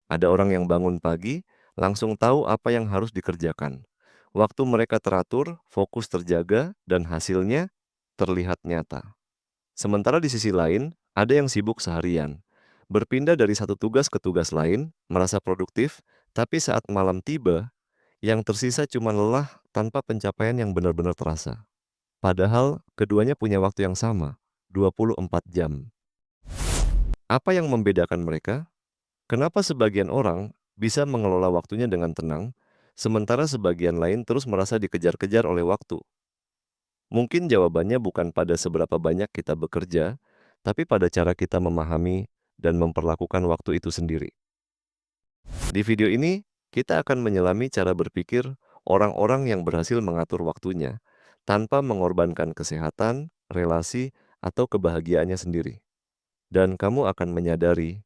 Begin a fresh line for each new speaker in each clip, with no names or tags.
Ada orang yang bangun pagi, langsung tahu apa yang harus dikerjakan. Waktu mereka teratur, fokus terjaga, dan hasilnya terlihat nyata. Sementara di sisi lain, ada yang sibuk seharian. Berpindah dari satu tugas ke tugas lain, merasa produktif, tapi saat malam tiba, yang tersisa cuma lelah tanpa pencapaian yang benar-benar terasa. Padahal keduanya punya waktu yang sama, 24 jam. Apa yang membedakan mereka? Kenapa sebagian orang bisa mengelola waktunya dengan tenang, sementara sebagian lain terus merasa dikejar-kejar oleh waktu? Mungkin jawabannya bukan pada seberapa banyak kita bekerja, tapi pada cara kita memahami dan memperlakukan waktu itu sendiri. Di video ini, kita akan menyelami cara berpikir orang-orang yang berhasil mengatur waktunya tanpa mengorbankan kesehatan, relasi, atau kebahagiaannya sendiri. Dan kamu akan menyadari,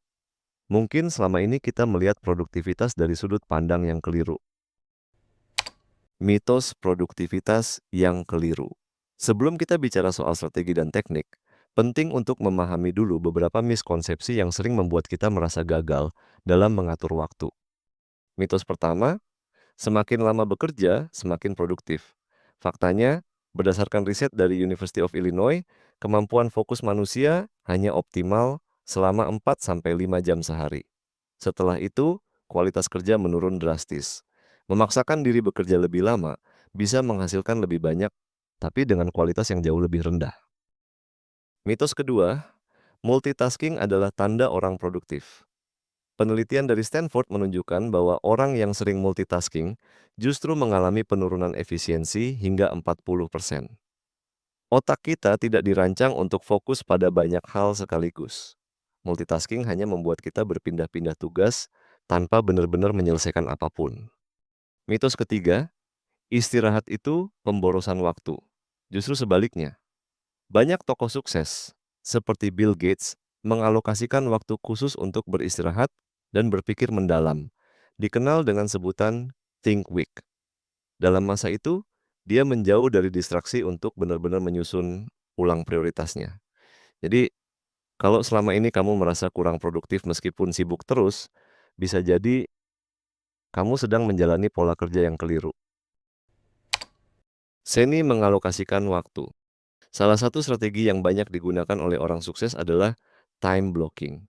mungkin selama ini kita melihat produktivitas dari sudut pandang yang keliru. Mitos produktivitas yang keliru. Sebelum kita bicara soal strategi dan teknik, penting untuk memahami dulu beberapa miskonsepsi yang sering membuat kita merasa gagal dalam mengatur waktu. Mitos pertama, semakin lama bekerja, semakin produktif. Faktanya, berdasarkan riset dari University of Illinois, kemampuan fokus manusia hanya optimal selama 4-5 jam sehari. Setelah itu, kualitas kerja menurun drastis. Memaksakan diri bekerja lebih lama bisa menghasilkan lebih banyak, tapi dengan kualitas yang jauh lebih rendah. Mitos kedua, multitasking adalah tanda orang produktif. Penelitian dari Stanford menunjukkan bahwa orang yang sering multitasking justru mengalami penurunan efisiensi hingga 40%. Otak kita tidak dirancang untuk fokus pada banyak hal sekaligus. Multitasking hanya membuat kita berpindah-pindah tugas tanpa benar-benar menyelesaikan apapun. Mitos ketiga, istirahat itu pemborosan waktu. Justru sebaliknya, banyak tokoh sukses, seperti Bill Gates, mengalokasikan waktu khusus untuk beristirahat dan berpikir mendalam, dikenal dengan sebutan Think Week. Dalam masa itu, dia menjauh dari distraksi untuk benar-benar menyusun ulang prioritasnya. Jadi, kalau selama ini kamu merasa kurang produktif meskipun sibuk terus, bisa jadi kamu sedang menjalani pola kerja yang keliru. Seni mengalokasikan waktu. Salah satu strategi yang banyak digunakan oleh orang sukses adalah time blocking.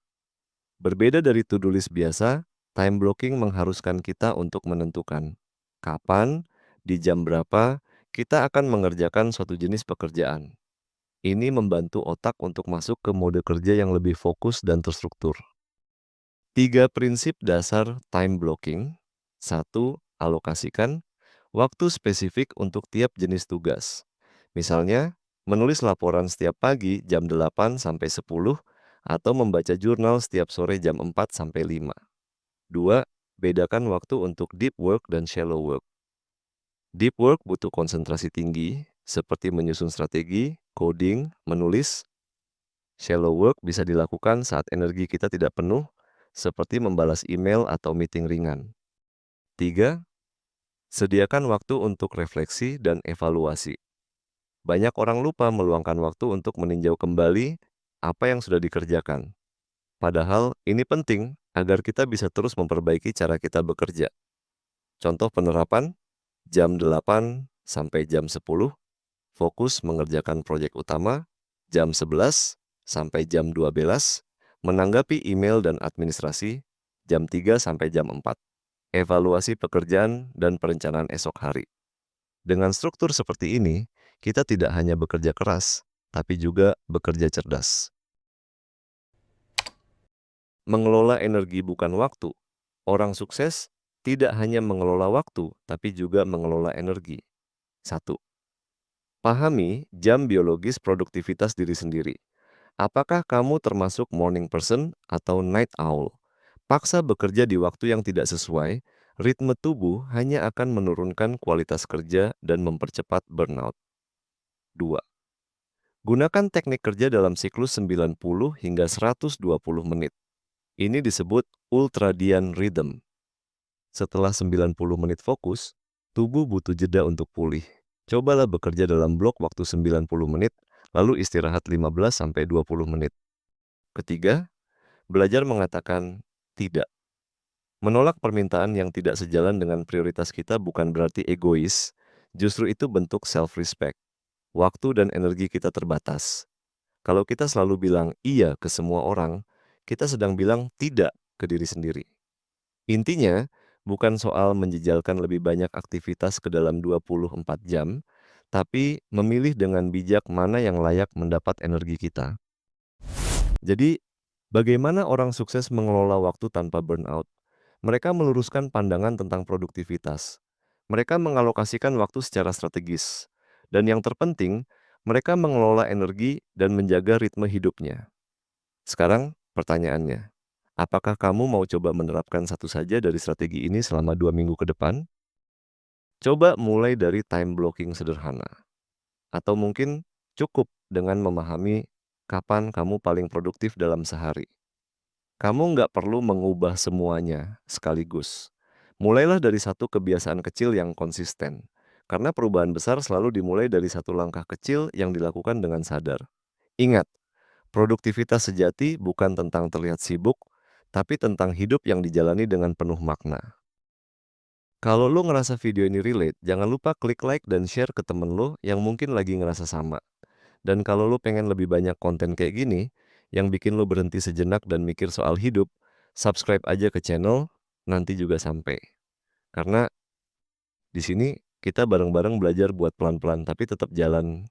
Berbeda dari to-do list biasa, time blocking mengharuskan kita untuk menentukan kapan, di jam berapa, kita akan mengerjakan suatu jenis pekerjaan. Ini membantu otak untuk masuk ke mode kerja yang lebih fokus dan terstruktur. 3 prinsip dasar time blocking. 1. Alokasikan waktu spesifik untuk tiap jenis tugas. Misalnya, menulis laporan setiap pagi jam 8 sampai 10 atau membaca jurnal setiap sore jam 4 sampai 5. 2. Bedakan waktu untuk deep work dan shallow work. Deep work butuh konsentrasi tinggi, seperti menyusun strategi, coding, menulis. Shallow work bisa dilakukan saat energi kita tidak penuh, seperti membalas email atau meeting ringan. 3. Sediakan waktu untuk refleksi dan evaluasi. Banyak orang lupa meluangkan waktu untuk meninjau kembali apa yang sudah dikerjakan. Padahal ini penting agar kita bisa terus memperbaiki cara kita bekerja. Contoh penerapan, jam 8 sampai jam 10, fokus mengerjakan proyek utama, jam 11 sampai jam 12, menanggapi email dan administrasi, jam 3 sampai jam 4, evaluasi pekerjaan dan perencanaan esok hari. Dengan struktur seperti ini, kita tidak hanya bekerja keras, tapi juga bekerja cerdas. Mengelola energi bukan waktu. Orang sukses tidak hanya mengelola waktu, tapi juga mengelola energi. 1. Pahami jam biologis produktivitas diri sendiri. Apakah kamu termasuk morning person atau night owl? Paksa bekerja di waktu yang tidak sesuai, ritme tubuh hanya akan menurunkan kualitas kerja dan mempercepat burnout. 2. Gunakan teknik kerja dalam siklus 90 hingga 120 menit. Ini disebut ultradian rhythm. Setelah 90 menit fokus, tubuh butuh jeda untuk pulih. Cobalah bekerja dalam blok waktu 90 menit, lalu istirahat 15-20 menit. Ketiga, belajar mengatakan tidak. Menolak permintaan yang tidak sejalan dengan prioritas kita bukan berarti egois, justru itu bentuk self-respect. Waktu dan energi kita terbatas. Kalau kita selalu bilang iya ke semua orang, kita sedang bilang tidak ke diri sendiri. Intinya, bukan soal menjejalkan lebih banyak aktivitas ke dalam 24 jam, tapi memilih dengan bijak mana yang layak mendapat energi kita. Jadi, bagaimana orang sukses mengelola waktu tanpa burnout? Mereka meluruskan pandangan tentang produktivitas. Mereka mengalokasikan waktu secara strategis. Dan yang terpenting, mereka mengelola energi dan menjaga ritme hidupnya. Sekarang, pertanyaannya, apakah kamu mau coba menerapkan satu saja dari strategi ini selama 2 minggu ke depan? Coba mulai dari time blocking sederhana. Atau mungkin cukup dengan memahami kapan kamu paling produktif dalam sehari. Kamu nggak perlu mengubah semuanya sekaligus. Mulailah dari satu kebiasaan kecil yang konsisten. Karena perubahan besar selalu dimulai dari satu langkah kecil yang dilakukan dengan sadar. Ingat, produktivitas sejati bukan tentang terlihat sibuk, tapi tentang hidup yang dijalani dengan penuh makna. Kalau lo ngerasa video ini relate, jangan lupa klik like dan share ke temen lo yang mungkin lagi ngerasa sama. Dan kalau lo pengen lebih banyak konten kayak gini, yang bikin lo berhenti sejenak dan mikir soal hidup, subscribe aja ke channel, nanti juga sampai. Karena di sini kita bareng-bareng belajar buat pelan-pelan tapi tetap jalan